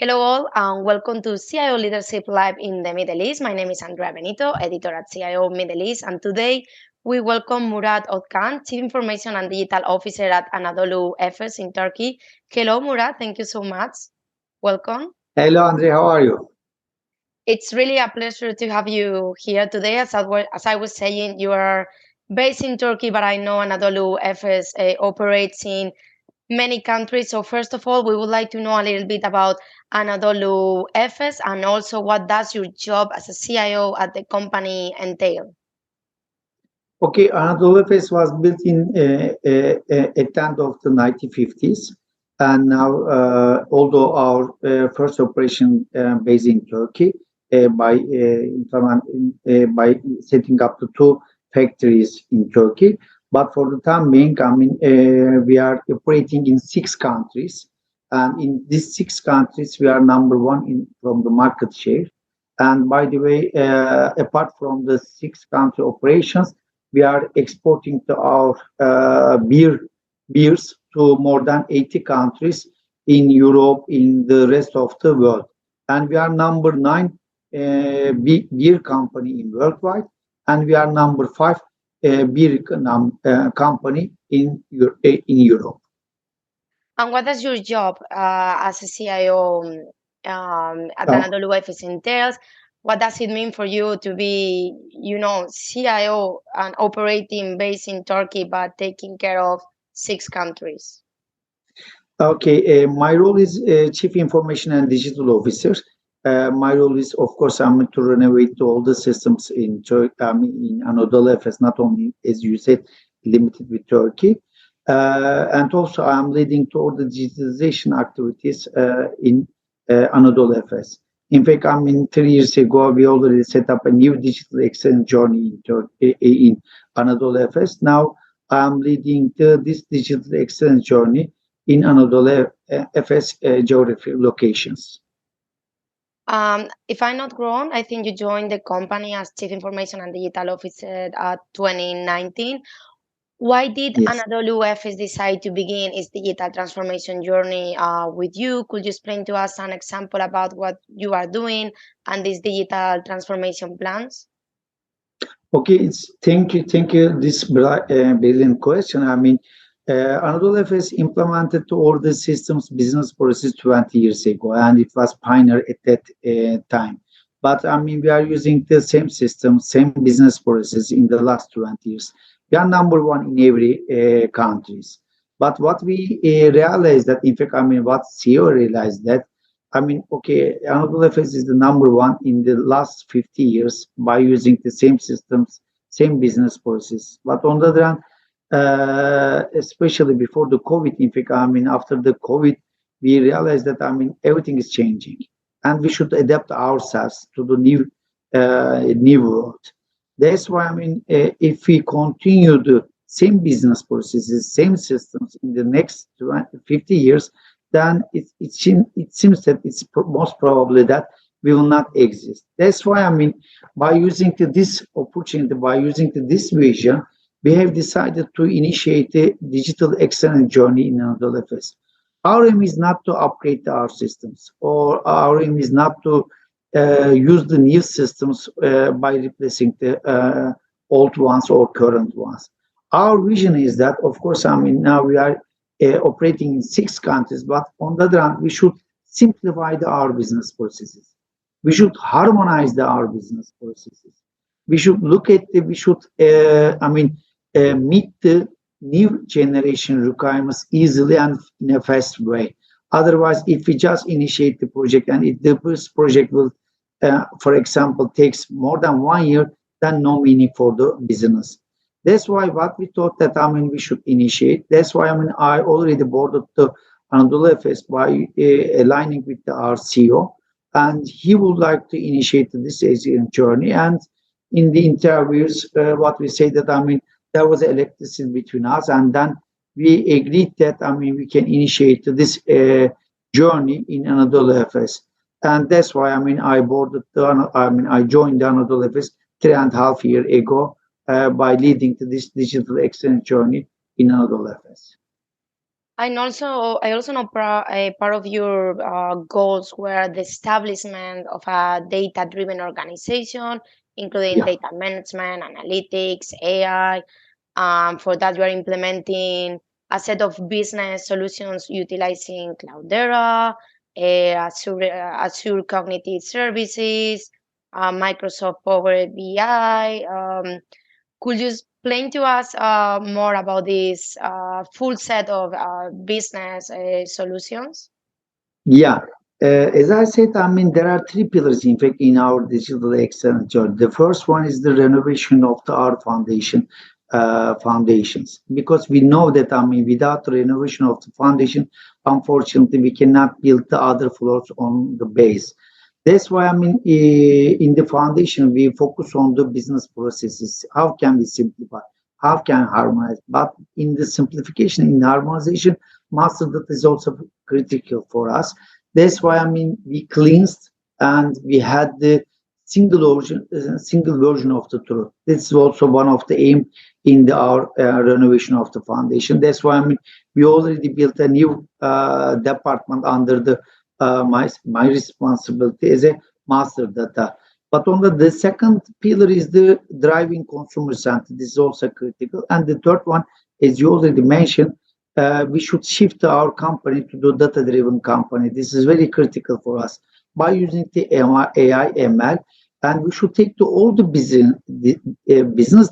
Hello, all, and welcome to CIO Leadership Live in the Middle East. My name is Andrea Benito, editor at CIO Middle East, and today we welcome Murat Özkan, Chief Information and Digital Officer at Anadolu Efes in Turkey. Hello, Murat. Thank you so much. Welcome. Hello, Andre. How are you? It's really a pleasure to have you here today. As I was saying, you are based in Turkey, but I know Anadolu Efes operates in many countries. So first of all, we would like to know a little bit about Anadolu Efes and also what does your job as a CIO at the company entail? Okay, Anadolu Efes was built in at the end of the 1950s, and now, although our first operation based in Turkey by setting up the two factories in Turkey, but for the time being, we are operating in 6 countries, and in these 6 countries, we are number one in from the market share. And by the way, apart from the 6 country operations, we are exporting to our beers to more than 80 countries in Europe, in the rest of the world. And we are number nine beer company in worldwide, and we are number five company in Europe. And what does your job as a CIO at Uh, Anadolu Efes entails? What does it mean for you to be, CIO and operating based in Turkey but taking care of 6 countries? Okay, my role is Chief Information and Digital Officer. My role is, of course, I'm to renovate all the systems in Turkey, in Anadolu Efes, not only, as you said, limited with Turkey. And also, I'm leading to all the digitalization activities in Anadolu Efes. In fact, 3 years ago, we already set up a new digital excellence journey in Turkey, in Anadolu Efes. Now, I'm leading this digital excellence journey in Anadolu Efes geography locations. If I'm not wrong, I think you joined the company as Chief Information and Digital Officer at 2019. Why did Yes. Anadolu Efes decide to begin its digital transformation journey with you? Could you explain to us an example about what you are doing and these digital transformation plans? Okay, thank you. This brilliant question. Anadolu Efes implemented all the systems business process 20 years ago, and it was pioneer at that time. But we are using the same system, same business process in the last 20 years. We are number one in every countries. But what we realized that, in fact, what CEO realized that, okay, Anadolu Efes is the number one in the last 50 years by using the same systems, same business process. But on the other hand, especially before the COVID, in fact, after the COVID, we realized that, everything is changing, and we should adapt ourselves to the new world. That's why, if we continue the same business processes, same systems in the next 20, 50 years, then it seems that it's most probably that we will not exist. That's why, by using this opportunity, by using this vision, we have decided to initiate a digital excellence journey in Anadolu Efes. Our aim is not to upgrade our systems, or our aim is not to use the new systems by replacing the old ones or current ones. Our vision is that, of course, now we are operating in 6 countries, but on the other hand, we should simplify our business processes. We should harmonize our business processes. We should meet the new generation requirements easily and in a fast way. Otherwise, if we just initiate the project and if the first project will, for example, takes more than 1 year, then no meaning for the business. That's why what we thought that we should initiate. That's why I already boarded the Anadolu Efes by aligning with our CEO, and he would like to initiate this journey. And in the interviews, what we say that there was electricity between us, and then we agreed that we can initiate this journey in Anadolu Efes, and that's why I joined the Anadolu Efes 3.5 years ago by leading to this digital excellence journey in Anadolu Efes. I also know a part of your goals were the establishment of a data-driven organization, including Yeah. data management, analytics, AI. For that, you are implementing a set of business solutions utilizing Cloudera, Azure Cognitive Services, Microsoft Power BI. Could you explain to us more about this full set of business solutions? Yeah. As I said, I mean, there are three pillars, in fact, in our digital excellence journey. The first one is the renovation of our foundations, because we know that, I mean, without the renovation of the foundation, unfortunately, we cannot build the other floors on the base. That's why, I mean, in the foundation, we focus on the business processes. How can we simplify? How can harmonize? But in the simplification, in harmonization, master data is also critical for us. That's why, I mean, we cleansed and we had the single version of the truth. This is also one of the aim in our renovation of the foundation. That's why, I mean, we already built a new department under my responsibility as a master data. But on the second pillar is the driving consumer center. This is also critical. And the third one, as you already mentioned, we should shift our company to the data-driven company. This is very critical for us by using the AI, ML, and we should take all the business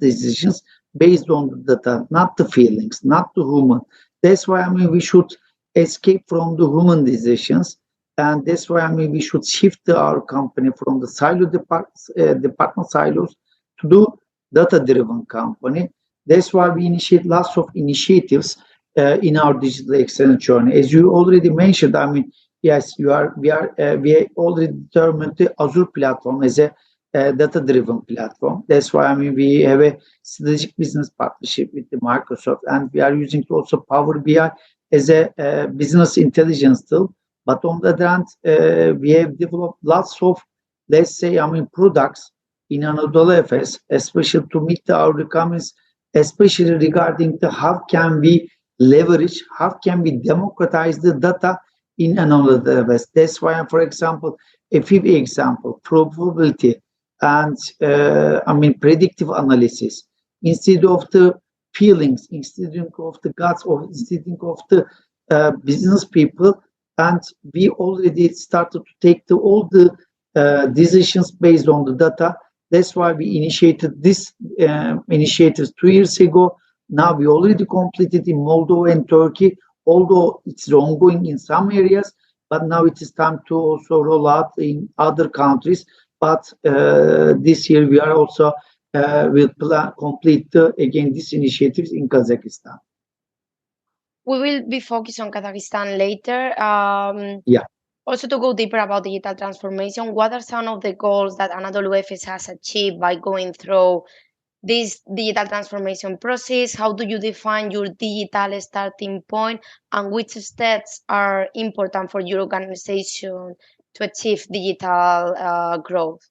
decisions based on the data, not the feelings, not the human. That's why, I mean, we should escape from the human decisions, and that's why, I mean, we should shift our company from the department silos to the data-driven company. That's why we initiate lots of initiatives in our digital excellence journey. As you already mentioned, I mean, yes, we are already determined the Azure platform as a data-driven platform. That's why, I mean, we have a strategic business partnership with the Microsoft, and we are using also Power BI as a business intelligence tool. But on the other hand, we have developed lots of, let's say, I mean, products in Anadolu Efes, especially to meet our requirements, especially regarding the how can we leverage, how can we democratize the data in Anadolu Efes. That's why, for example, a few example, probability and I mean predictive analysis instead of the feelings, instead of the guts, or instead of the business people, and we already started to take all the decisions based on the data. That's why we initiated this initiatives 2 years ago. Now we already completed in Moldova and Turkey, although it's ongoing in some areas, but now it is time to also roll out in other countries. But this year we are also will complete again these initiatives in Kazakhstan. We will be focused on Kazakhstan later. Yeah. Also, to go deeper about digital transformation, what are some of the goals that Anadolu Efes has achieved by going through this digital transformation process? How do you define your digital starting point, and which steps are important for your organization to achieve digital growth?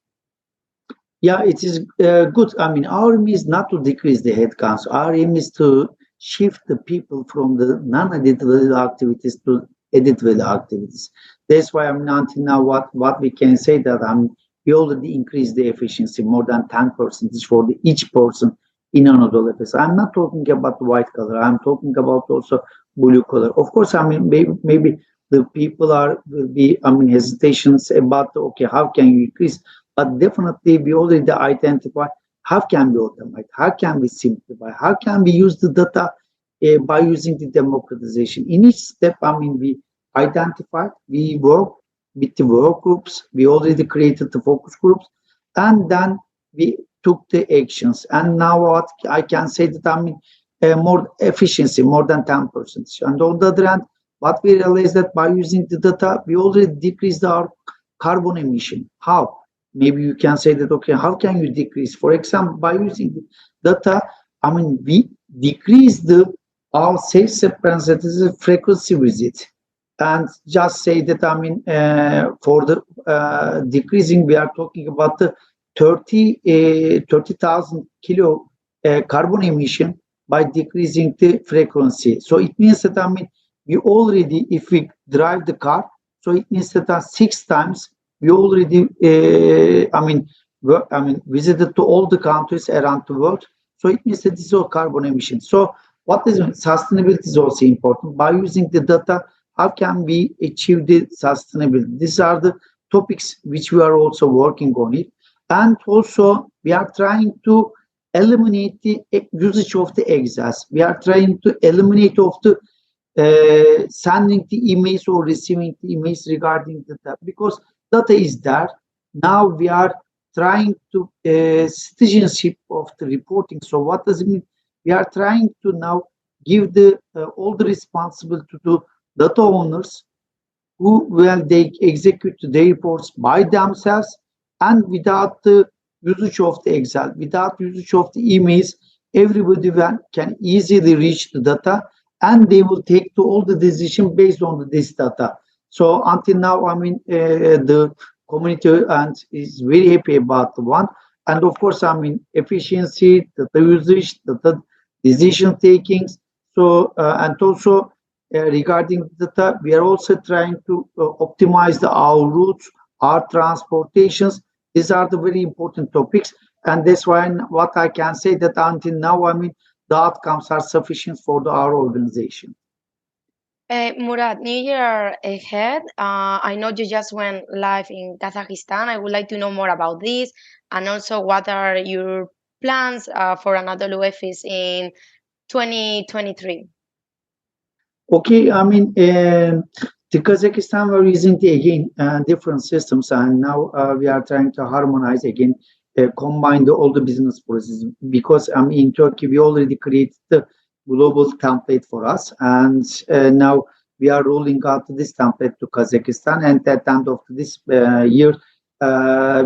Yeah, it is good. I mean, our aim is not to decrease the headcounts. Our aim is to shift the people from the non-added value activities to added value activities. That's why, I mean, until now, what we can say that we already increased the efficiency more than 10% for each person in Anadolu Efes. I'm not talking about white collar. I'm talking about also blue collar. Of course, I mean, maybe the people will be, I mean, hesitations about, okay, how can you increase? But definitely, we already identify how can we automate, how can we simplify, how can we use the data by using the democratization. In each step, I mean, we identified, we work with the work groups, we already created the focus groups, and then we took the actions. And now what I can say that, I mean, more efficiency, more than 10%. And on the other hand, what we realized that by using the data, we already decreased our carbon emission. How? Maybe you can say that, okay, how can you decrease? For example, by using the data, I mean, we decrease our sales representative frequency visit. And just say that, I mean, for the decreasing, we are talking about the 30,000 kilo carbon emission by decreasing the frequency. So it means that, I mean, we already, if we drive the car, so it means that 6 times we already, visited to all the countries around the world. So it means that this is all carbon emissions. So what is sustainability is also important. By using the data, how can we achieve the sustainability? These are the topics which we are also working on it. And also we are trying to eliminate the usage of the exhaust. We are trying to eliminate of the sending the emails or receiving the emails regarding the data, because data is there. Now we are trying to citizenship of the reporting. So what does it mean? We are trying to now give the all the responsibility to the data owners, who will they execute the reports by themselves and without the usage of the Excel, without usage of the emails. Everybody can easily reach the data, and they will take to all the decision based on this data. So until now, the community and is very happy about the one. And of course, efficiency, data usage, data decision takings. So and also regarding data, we are also trying to optimize our routes, our transportations. These are the very important topics, and that's why what I can say that until now, the outcomes are sufficient for our organization. Murad, New Year ahead. I know you just went live in Kazakhstan. I would like to know more about this, and also what are your plans for Anadolu Efes in 2023? Okay, the Kazakhstan were using again different systems, and now we are trying to harmonize again, combine all the business processes. Because in Turkey we already created the global template for us, and now we are rolling out this template to Kazakhstan, and at the end of this year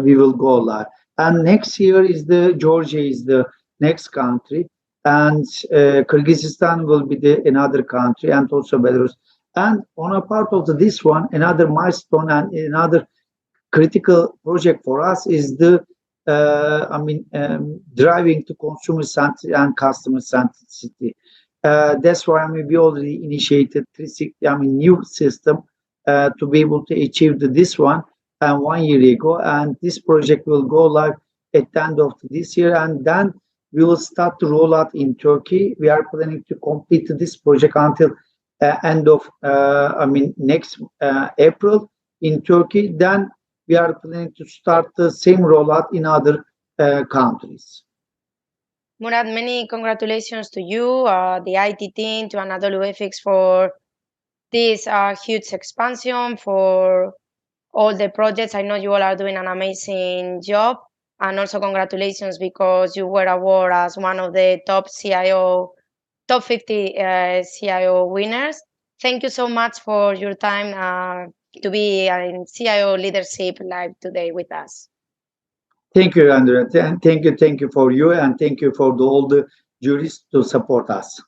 we will go live. And next year is the Georgia is the next country, and Kyrgyzstan will be another country, and also Belarus. And on a part of this one, another milestone and another critical project for us is the driving to consumer centric and customer centricity. That's why we already initiated 360, new system to be able to achieve this one, and 1 year ago, and this project will go live at the end of this year, and then we will start to roll out in Turkey. We are planning to complete this project until end of next April in Turkey. Then we are planning to start the same rollout in other countries. Murad, many congratulations to you, the IT team, to Anadolu Efes for this huge expansion, for all the projects. I know you all are doing an amazing job. And also congratulations because you were awarded as one of the top 50 CIO winners. Thank you so much for your time to be in CIO Leadership Live today with us. Thank you, Andrea. And thank you for you, and thank you for all the juries to support us.